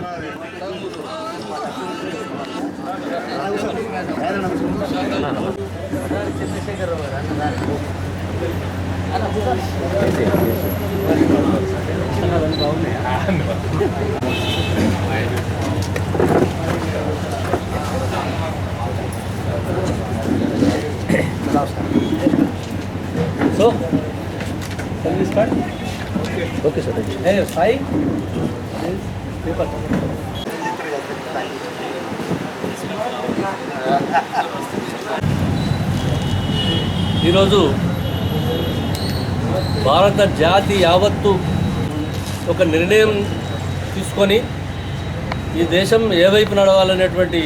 So, can we start? Okay, sir. Hey, Sai. Paper. ఈరోజు భారత జాతి యావత్తు ఒక నిర్ణయం తీసుకొని ఈ దేశం ఏ వైపు నడవాలనేటువంటి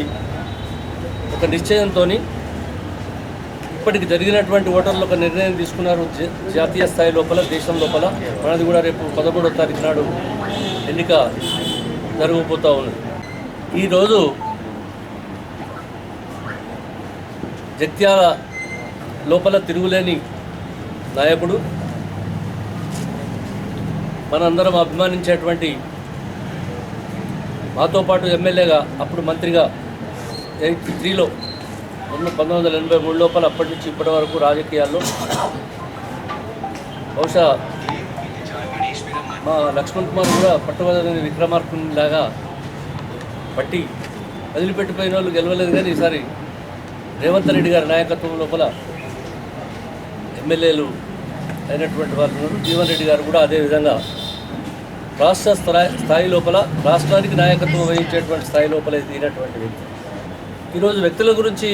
ఒక నిశ్చయంతో ఇప్పటికి జరిగినటువంటి ఓటర్లు ఒక నిర్ణయం తీసుకున్నారు. జాతీయ స్థాయి లోపల, దేశం లోపల. మనది కూడా రేపు 13వ తారీఖు నాడు ఎన్నిక జరగబోతూ ఉన్నది. ఈరోజు జగిత్యాల లోపల తిరుగులేని నాయకుడు, మనందరం అభిమానించేటువంటి, మాతో పాటు ఎమ్మెల్యేగా, అప్పుడు మంత్రిగా 83లో 1983 లోపల, అప్పటి నుంచి ఇప్పటి వరకు రాజకీయాల్లో బహుశా మా లక్ష్మణ్ కుమార్ కూడా పట్టువదలని విక్రమార్కునిలాగా పట్టి వదిలిపెట్టిపోయిన వాళ్ళు గెలవలేదు. కానీ ఈసారి రేవంత్ రెడ్డి గారి నాయకత్వం లోపల ఎమ్మెల్యేలు అయినటువంటి వారు ఉన్నారు. జీవన్ రెడ్డి గారు కూడా అదేవిధంగా రాష్ట్ర స్థాయి లోపల, రాష్ట్రానికి నాయకత్వం వహించేటువంటి స్థాయి లోపల ఎదిగినటువంటి వ్యక్తి. ఈరోజు వ్యక్తుల గురించి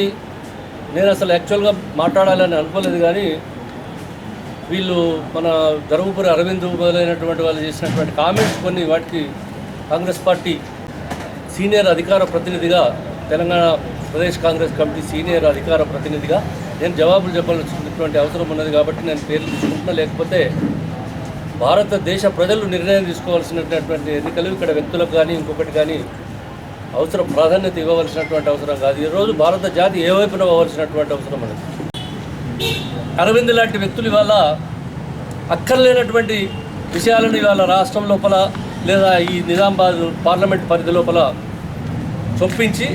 నేను అసలు యాక్చువల్గా మాట్లాడాలని అనుకోలేదు. కానీ వీళ్ళు మన ధర్మపురి అరవింద్ మొదలైనటువంటి వాళ్ళు చేసినటువంటి కామెంట్స్ కొన్ని, వాటికి కాంగ్రెస్ పార్టీ సీనియర్ అధికార ప్రతినిధిగా, తెలంగాణ ప్రదేశ్ కాంగ్రెస్ కమిటీ సీనియర్ అధికార ప్రతినిధిగా నేను జవాబులు చెప్పాల్సినటువంటి అవసరం ఉన్నది. కాబట్టి నేను పేర్లు తీసుకుంటున్నా. లేకపోతే భారతదేశ ప్రజలు నిర్ణయం తీసుకోవాల్సినటువంటి ఎన్నికలు ఇక్కడ వ్యక్తులకు కానీ ఇంకొకటి కానీ అవసరం, ప్రాధాన్యత ఇవ్వవలసినటువంటి అవసరం కాదు. ఈరోజు భారత జాతి ఏ వైపున పోవాల్సినటువంటి అవసరం ఉన్నది. అరవింద్ లాంటి వ్యక్తులు ఇవాళ అక్కర్లేనటువంటి విషయాలను ఇవాళ రాష్ట్రం లోపల లేదా ఈ నిజామాబాద్ పార్లమెంట్ పరిధి లోపల చొప్పించి,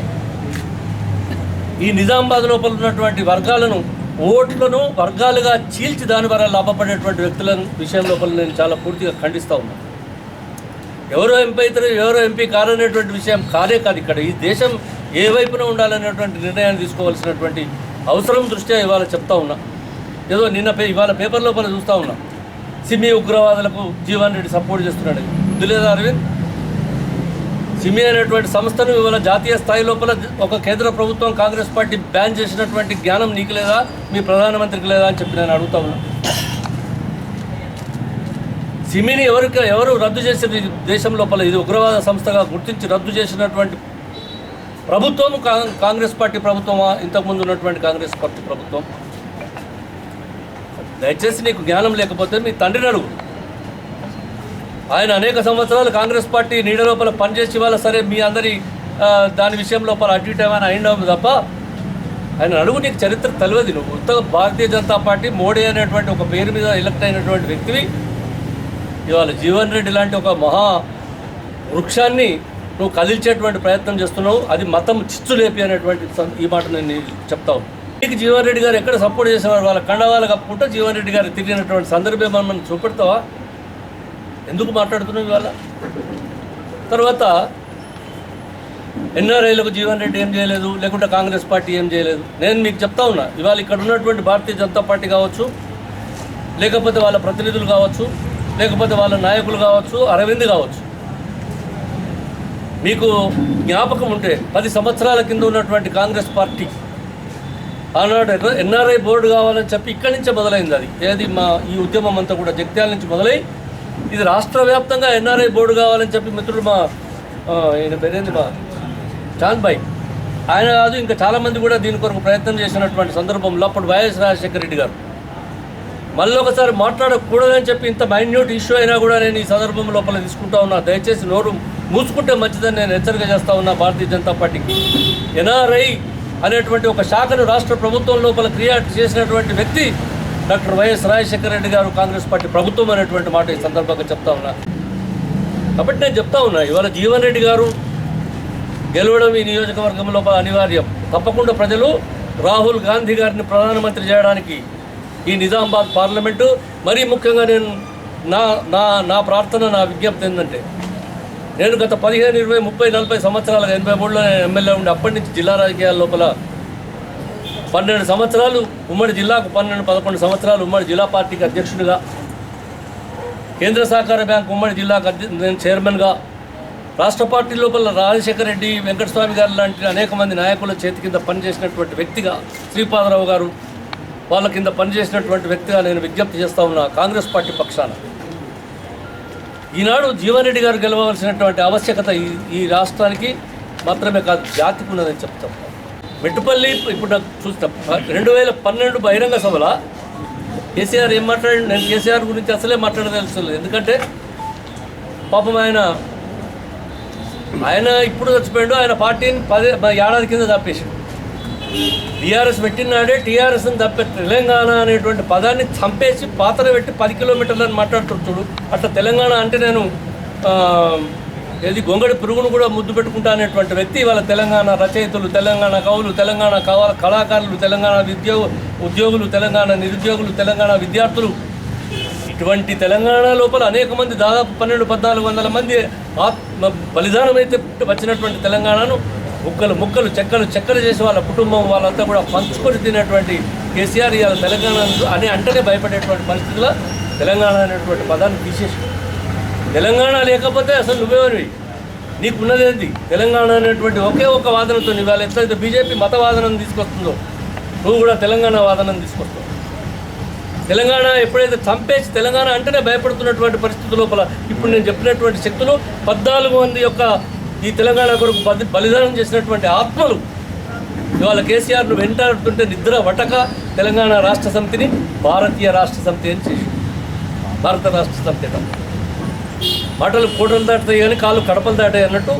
ఈ నిజామాబాద్ లోపల ఉన్నటువంటి వర్గాలను, ఓట్లను వర్గాలుగా చీల్చి దాని ద్వారా లాభపడేటువంటి వ్యక్తుల విషయం లోపల నేను చాలా పూర్తిగా ఖండిస్తూ ఉన్నాను. ఎవరో ఎంపీ అవుతారు, ఎవరో ఎంపీ కాదనేటువంటి విషయం కాదు. ఇక్కడ ఈ దేశం ఏ వైపున ఉండాలనేటువంటి నిర్ణయాన్ని తీసుకోవాల్సినటువంటి అవసరం దృష్ట్యా ఇవాళ చెప్తా ఉన్నా. ఏదో ఇవాళ పేపర్ లోపల చూస్తూ ఉన్నా, సిమి ఉగ్రవాదులకు జీవన్ రెడ్డి సపోర్ట్ చేస్తున్నాడు. ఇది లేదా అరవింద్? సిమి అనేటువంటి సంస్థను ఇవాళ జాతీయ స్థాయి లోపల ఒక కేంద్ర ప్రభుత్వం, కాంగ్రెస్ పార్టీ బ్యాన్ చేసినటువంటి జ్ఞానం నీకు లేదా, మీ ప్రధానమంత్రికి లేదా అని చెప్పి నేను అడుగుతా ఉన్నా. సిమిని ఎవరు రద్దు చేసిన దేశం లోపల, ఇది ఉగ్రవాద సంస్థగా గుర్తించి రద్దు చేసినటువంటి ప్రభుత్వం కాంగ్రెస్ పార్టీ ప్రభుత్వమా, ఇంతకుముందు ఉన్నటువంటి కాంగ్రెస్ పార్టీ ప్రభుత్వం? దయచేసి నీకు జ్ఞానం లేకపోతే మీ తండ్రిని అడుగు. ఆయన అనేక సంవత్సరాలు కాంగ్రెస్ పార్టీ నీడ లోపల పనిచేసి వాళ్ళ సరే మీ అందరి దాని విషయం లోపల అటు ఇటు ఏమైనా అయినవు తప్ప ఆయన అడుగు. నీకు చరిత్ర తెలియదు. నువ్వు ఉత్తగా భారతీయ జనతా పార్టీ, మోడీ అనేటువంటి ఒక పేరు మీద ఎలక్ట్ అయినటువంటి వ్యక్తివి ఇవాళ జీవన్ రెడ్డి లాంటి ఒక మహా వృక్షాన్ని నువ్వు కదిల్చేటువంటి ప్రయత్నం చేస్తున్నావు. అది మతం చిచ్చు లేపి అనేటువంటి ఈ మాట నేను చెప్తావు. నీకు జీవన్ రెడ్డి గారు ఎక్కడ సపోర్ట్ చేసేవారు? వాళ్ళ కండవాళ్ళ కప్పుకుంటే జీవన్ రెడ్డి గారు తిరిగినటువంటి సందర్భం మనం చూపెడతావా? ఎందుకు మాట్లాడుతున్నావు ఇవాళ? తర్వాత ఎన్ఆర్ఐలకు జీవన్ రెడ్డి ఏం చేయలేదు, లేకుంటే కాంగ్రెస్ పార్టీ ఏం చేయలేదు. నేను మీకు చెప్తా ఉన్నా, ఇవాళ ఇక్కడ ఉన్నటువంటి భారతీయ జనతా పార్టీ కావచ్చు, లేకపోతే వాళ్ళ ప్రతినిధులు కావచ్చు, లేకపోతే వాళ్ళ నాయకులు కావచ్చు, అరవింద్ కావచ్చు, మీకు జ్ఞాపకం ఉంటే 10 సంవత్సరాల కింద ఉన్నటువంటి కాంగ్రెస్ పార్టీ ఆనాడు ఎన్ఆర్ఐ బోర్డు కావాలని చెప్పి ఇక్కడి నుంచే మొదలైంది. అది ఏది ఈ ఉద్యమం అంతా కూడా జగిత్యాల నుంచి మొదలై ఇది రాష్ట్ర వ్యాప్తంగా ఎన్ఆర్ఐ బోర్డు కావాలని చెప్పి మిత్రుడు ఆయన పేరేంది చాంద్ భాయ్, ఆయన కాదు ఇంకా చాలామంది కూడా దీని కొరకు ప్రయత్నం చేసినటువంటి సందర్భంలో అప్పుడు వైఎస్ రాజశేఖర రెడ్డి గారు మళ్ళీ ఒకసారి మాట్లాడకూడదని చెప్పి ఇంత మైన్యూట్ ఇష్యూ అయినా కూడా నేను ఈ సందర్భం లోపల తీసుకుంటా ఉన్నా. దయచేసి నోరు మూసుకుంటే మంచిదని నేను హెచ్చరిక చేస్తూ ఉన్నా భారతీయ జనతా పార్టీకి. ఎన్ఆర్ఐ అనేటువంటి ఒక శాఖను రాష్ట్ర ప్రభుత్వం లోపల క్రియేట్ చేసినటువంటి వ్యక్తి డాక్టర్ వైఎస్ రాజశేఖర రెడ్డి గారు, కాంగ్రెస్ పార్టీ ప్రభుత్వం అనేటువంటి మాట ఈ సందర్భంగా చెప్తా ఉన్నా. కాబట్టి నేను చెప్తా ఉన్నా, ఇవాళ జీవన్ రెడ్డి గారు గెలవడం ఈ నియోజకవర్గంలో అనివార్యం. తప్పకుండా ప్రజలు రాహుల్ గాంధీ గారిని ప్రధానమంత్రి చేయడానికి ఈ నిజామాబాద్ పార్లమెంటు, మరీ ముఖ్యంగా నేను నా ప్రార్థన, నా విజ్ఞప్తి ఏంటంటే, నేను గత 15, 20, 30, 40 సంవత్సరాలుగా 83లో నేను ఎమ్మెల్యే ఉండి అప్పటి నుంచి జిల్లా రాజకీయాల లోపల 12 సంవత్సరాలు ఉమ్మడి జిల్లాకు 11 సంవత్సరాలు ఉమ్మడి జిల్లా పార్టీకి అధ్యక్షుడిగా, కేంద్ర సహకార బ్యాంక్ ఉమ్మడి జిల్లాకు నేను చైర్మన్గా, రాష్ట్ర పార్టీ లోపల రాజశేఖర రెడ్డి, వెంకటస్వామి గారు లాంటి అనేక మంది నాయకుల చేతి కింద పనిచేసినటువంటి వ్యక్తిగా, శ్రీపాదరావు గారు వాళ్ళ కింద పనిచేసినటువంటి వ్యక్తిగా నేను విజ్ఞప్తి చేస్తూ ఉన్నా కాంగ్రెస్ పార్టీ పక్షాన. ఈనాడు జీవన్ రెడ్డి గారు గెలవలసినటువంటి ఆవశ్యకత ఈ రాష్ట్రానికి మాత్రమే కాదు, జాతికి ఉన్నదని చెప్తాం. మెట్టుపల్లి ఇప్పుడు నాకు చూస్తాం 2012 బహిరంగ సభలో కేసీఆర్ ఏం మాట్లాడి, నేను కేసీఆర్ గురించి అసలే మాట్లాడదలుచుకోలేదు. ఎందుకంటే పాపం ఆయన ఇప్పుడు చచ్చిపోయాడు, ఆయన పార్టీని 10 ఏడాది కింద తప్పేసాడు. టీఆర్ఎస్ పెట్టినాడే టీఆర్ఎస్ని తప్పే తెలంగాణ అనేటువంటి పదాన్ని చంపేసి పాత్ర పెట్టి 10 కిలోమీటర్లని మాట్లాడుతుంటాడు. అట్లా తెలంగాణ అంటే నేను గొంగడి పురుగును కూడా ముద్దు పెట్టుకుంటా అనేటువంటి వ్యక్తి ఇవాళ తెలంగాణ రచయితలు, తెలంగాణ కవులు, తెలంగాణ కళాకారులు, తెలంగాణ ఉద్యోగులు, తెలంగాణ నిరుద్యోగులు, తెలంగాణ విద్యార్థులు, ఇటువంటి తెలంగాణ లోపల అనేక మంది దాదాపు 1200-1400 మంది బలిదానం అయితే వచ్చినటువంటి తెలంగాణను ముక్కలు చెక్కలు చేసి వాళ్ళ కుటుంబం వాళ్ళంతా కూడా పంచుకొని తినేటువంటి కేసీఆర్ ఇవాళ తెలంగాణ అని అంటేనే భయపడేటువంటి పరిస్థితుల్లో తెలంగాణ అనేటువంటి పదాన్ని తీసేసి, తెలంగాణ లేకపోతే అసలు నువ్వేమని, నీకున్నదేంటి తెలంగాణ అనేటువంటి ఒకే ఒక వాదనతో ఇవాళ ఎట్లయితే బీజేపీ మత వాదనను తీసుకొస్తుందో నువ్వు కూడా తెలంగాణ వాదనను తీసుకొస్తావు. తెలంగాణ ఎప్పుడైతే చంపేసి తెలంగాణ అంటేనే భయపడుతున్నటువంటి పరిస్థితి లోపల ఇప్పుడు నేను చెప్పినటువంటి శక్తులు 14 మంది యొక్క ఈ తెలంగాణ కొరకు బలిదానం చేసినటువంటి ఆత్మలు ఇవాళ కేసీఆర్ను వెంటాడుతుంటే నిద్ర వటక తెలంగాణ రాష్ట్ర సమితిని భారతీయ రాష్ట్ర సమితి అని చేసి, భారత రాష్ట్ర సమితి మాటలు కోటలు దాటుతాయి కానీ కాళ్ళు కడపలు దాటాయి అన్నట్టు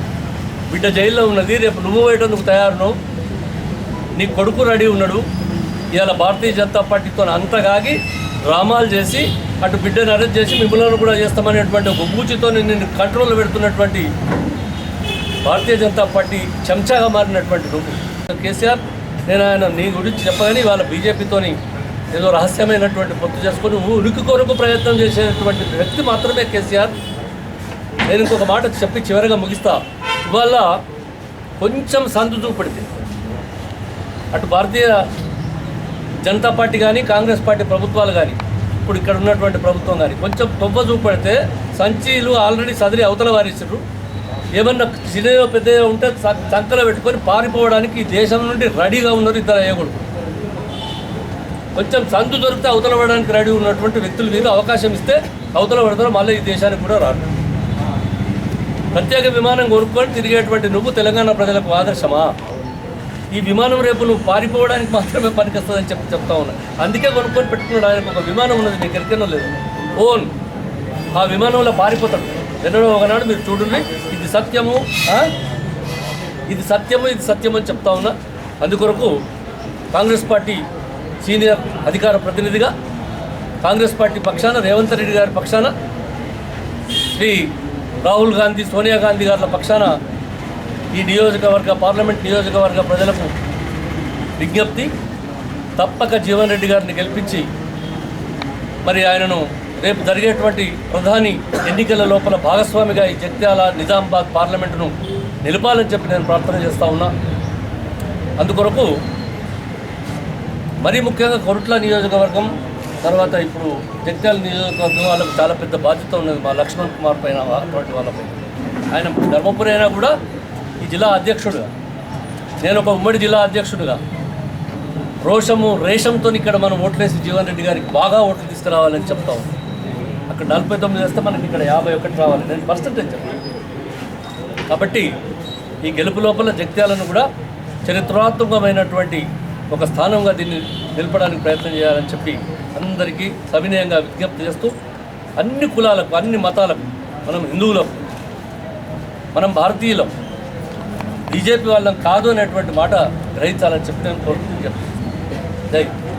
బిడ్డ జైల్లో ఉన్నది, రేపు నువ్వు పోయేటందుకు తయారును, నీ కొడుకు రెడీ ఉన్నాడు. ఇవాళ భారతీయ జనతా పార్టీతో అంతగాగి డ్రామాలు చేసి అటు బిడ్డను అరెస్ట్ చేసి మిమ్మల్ని కూడా చేస్తామనేటువంటి ఒక బూచితో నిన్ను కంట్రోల్లో పెడుతున్నటువంటి భారతీయ జనతా పార్టీ చెంచాగా మారినటువంటి నువ్వు కేసీఆర్. నేను నీ గురించి చెప్పగానే వాళ్ళ బీజేపీతోని ఏదో రహస్యమైనటువంటి పొత్తు చేసుకొని ఉనికి కొరకు ప్రయత్నం చేసేటువంటి వ్యక్తి మాత్రమే కేసీఆర్. నేను ఇంకొక మాట చెప్పి చివరిగా ముగిస్తా. ఇవాళ కొంచెం సందు చూపడితే అటు భారతీయ జనతా పార్టీ కానీ కాంగ్రెస్ పార్టీ ప్రభుత్వాలు కానీ ఇప్పుడు ఇక్కడ ఉన్నటువంటి ప్రభుత్వం కానీ కొంచెం తొవ్వ చూపడితే సంచీలు ఆల్రెడీ సదిరి అవతల వారిస్తారు. ఏమన్నా చిన్నయో పెద్దయో ఉంటే సంకలో పెట్టుకొని పారిపోవడానికి ఈ దేశం నుండి రెడీగా ఉన్నారు ఇద్దరు అయ్యకూడదు. కొంచెం సందు దొరికితే అవతల పడడానికి రెడీ ఉన్నటువంటి వ్యక్తులు మీద అవకాశం ఇస్తే అవతల పడతారు, మళ్ళీ ఈ దేశానికి కూడా రాదు. ప్రత్యేక విమానం కొనుక్కొని తిరిగేటువంటి నువ్వు తెలంగాణ ప్రజలకు ఆదర్శమా? ఈ విమానం రేపు నువ్వు పారిపోవడానికి మాత్రమే పనికొస్తుందని చెప్తా ఉన్నా. అందుకే కొనుక్కొని పెట్టుకున్నాడు. ఆయనకు ఒక విమానం ఉన్నది, నీకు ఎరికైనా లేదు, ఓన్ ఆ విమానంలో పారిపోతాడు. ఎన్నడో ఒకనాడు మీరు చూడండి, ఇది సత్యము, ఇది సత్యము అని చెప్తా ఉన్నా. అందుకొరకు కాంగ్రెస్ పార్టీ సీనియర్ అధికార ప్రతినిధిగా కాంగ్రెస్ పార్టీ పక్షాన రేవంత్ రెడ్డి గారి పక్షాన శ్రీ రాహుల్ గాంధీ, సోనియా గాంధీ గారి పక్షాన ఈ పార్లమెంట్ నియోజకవర్గ ప్రజలకు విజ్ఞప్తి, తప్పక జీవన్ రెడ్డి గారిని గెలిపించి మరి ఆయనను రేపు జరిగేటువంటి ప్రధాని ఎన్నికల లోపల భాగస్వామిగా ఈ జగిత్యాల నిజామాబాద్ పార్లమెంటును నిలపాలని చెప్పి నేను ప్రార్థన చేస్తూ ఉన్నా. అందుకొరకు మరీ ముఖ్యంగా కొరుట్ల నియోజకవర్గం తర్వాత ఇప్పుడు జగిత్యాల నియోజకవర్గం వాళ్ళకు చాలా పెద్ద బాధ్యత ఉన్నది మా లక్ష్మణ్ కుమార్ పైన, అటువంటి వాళ్ళపై. ఆయన ధర్మపురి అయినా కూడా ఈ జిల్లా అధ్యక్షుడుగా, నేను ఒక ఉమ్మడి జిల్లా అధ్యక్షుడిగా రేషంతో ఇక్కడ మనం ఓట్లేసి జీవన్ రెడ్డి గారికి బాగా ఓట్లు తీసుకురావాలని చెప్తా ఉన్నాం. అక్కడ 49 వేస్తే మనకి ఇక్కడ 51 రావాలి, నేను పర్సెంటేజ్ చెప్పాను. కాబట్టి ఈ గెలుపు లోపల జగిత్యాలను కూడా చరిత్రాత్మకమైనటువంటి ఒక స్థానంగా దీన్ని నిలపడానికి ప్రయత్నం చేయాలని చెప్పి అందరికీ సవినయంగా విజ్ఞప్తి చేస్తూ, అన్ని కులాలకు, అన్ని మతాలకు, మనం హిందువులం, మనం భారతీయులం, బీజేపీ వాళ్ళం కాదు అనేటువంటి మాట గ్రహించాలని చెప్పి నేను కోరుకుంటూ చెప్తాను. జై